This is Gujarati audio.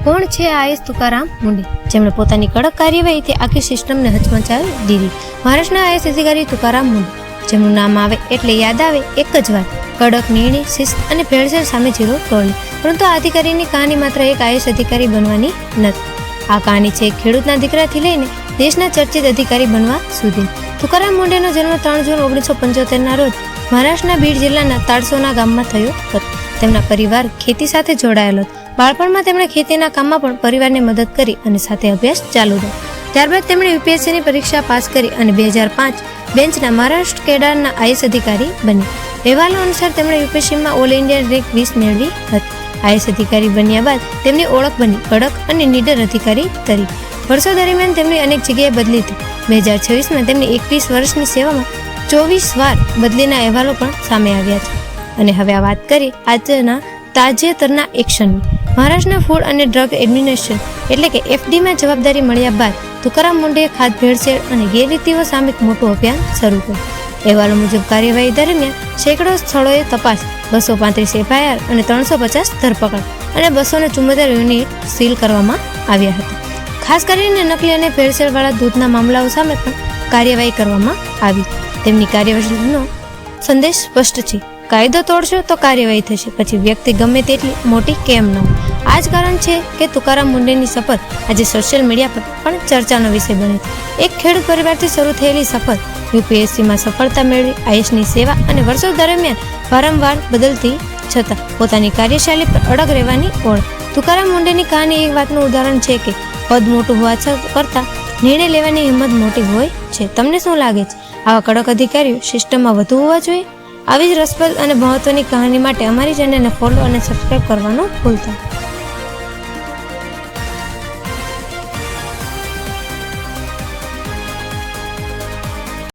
કોણ છે આઈએસ તુકારામ મુંડે, જેમણે પોતાની કડક કાર્યવાહીથી આખી સિસ્ટમને હચમચાવી દીધી? મહારાષ્ટ્રના આઈએસ અધિકારી તુકારામ મુંડે, જેમનું નામ આવે એટલે યાદ આવે એક જ વાત, કડક નિર્ણય, શિસ્ત અને ભેળસેળ સામે જીરો ટોળની. પરંતુ આ અધિકારીની કહાની માત્ર એક આઈએસ અધિકારી બનવાની નથી. આ કહાની છે એક ખેડૂતના દીકરાથી લઈને દેશના ચર્ચિત અધિકારી બનવા સુધી. તુકારામ મુંડેનો જન્મ 3 જૂન 1975 રોજ મહારાષ્ટ્રના બીડ જિલ્લાના તાડસોના ગામમાં થયો હતો. તેમના પરિવાર ખેતી સાથે જોડાયેલો હતો. બાળપણમાં તેમણે ખેતીના કામમાં પણ પરિવારને મદદ કરી અને સાથે અભ્યાસ ચાલુ રાખ્યો. ત્યારબાદ તેમણે યુપીએસસીની પરીક્ષા પાસ કરી અને 2005 બેન્ચના મહારાષ્ટ્ર કેડરના આઈએસ અધિકારી બન્યા. અહેવાલો અનુસાર તેમણે યુપીએસસીમાં ઓલ ઇન્ડિયા રેન્ક 20 મેળવી હતી. આઈએસ અધિકારી બન્યા બાદ તેમની ઓળખ બની કડક અને નીડર અધિકારી તરીકે. વર્ષો દરમિયાન તેમની અનેક જગ્યાએ બદલી થઈ. 2026માં તેમની 21 વર્ષની સેવામાં 24 વાર બદલીના અહેવાલો પણ સામે આવ્યા છે. અને હવે આ વાત કરીએ આજના તાજેતરના એક્શનની. મહારાષ્ટ્રના ફૂડ અને ડ્રગ એડમિનિસ્ટ્રેશન એટલે કે એફડીમાં જવાબદારી મળ્યા બાદ તુકારામ મુંડેએ ખાદ્ય ભેળસેળ અને ગેરરીતિઓ સામે એક મોટું અભિયાન શરૂ કર્યું. અહેવાલો મુજબ કાર્યવાહી દરમિયાન સેંકડો સ્થળોએ તપાસ, 235 એફઆઈઆર અને 350 ધરપકડ અને 274 યુનિટ સીલ કરવામાં આવ્યા હતા. ખાસ કરીને નકલી અને ભેળસેળવાળા દૂધના મામલાઓ સામે પણ કાર્યવાહી કરવામાં આવી. તેમની કાર્યવાહીનો સંદેશ સ્પષ્ટ છે: કાયદો તોડશો તો કાર્યવાહી થશે, પછી વ્યક્તિ ગમે તેટલી મોટી કેમ ન હોય. આ જ કારણ છે કે તુકારામ મુંડેની શપથ આજે સોશિયલ મીડિયા પર પણ ચર્ચાનો વિષય બને છે. એક ખેડૂત પરિવારથી શરૂ થયેલી શપથ, યુપીએસસીમાં સફળતા મેળવી, આઈએસની સેવા અને વર્ષો દરમિયાન વારંવાર બદલતી છતાં પોતાની કાર્યશૈલી પર અડગ રહેવાની ઓળખ. તુકારામ મુંડેની કહાની એક વાતનું ઉદાહરણ છે કે પદ મોટું હોવા કરતાં નિર્ણય લેવાની હિંમત મોટી હોય છે. તમને શું લાગે છે? આવા કડક અધિકારીઓ સિસ્ટમમાં વધુ હોવા જોઈએ? આવી જ રસપ્રદ અને મહત્વની કહાની માટે અમારી ચેનલને ફોલો અને સબસ્ક્રાઇબ કરવાનું ભૂલતા.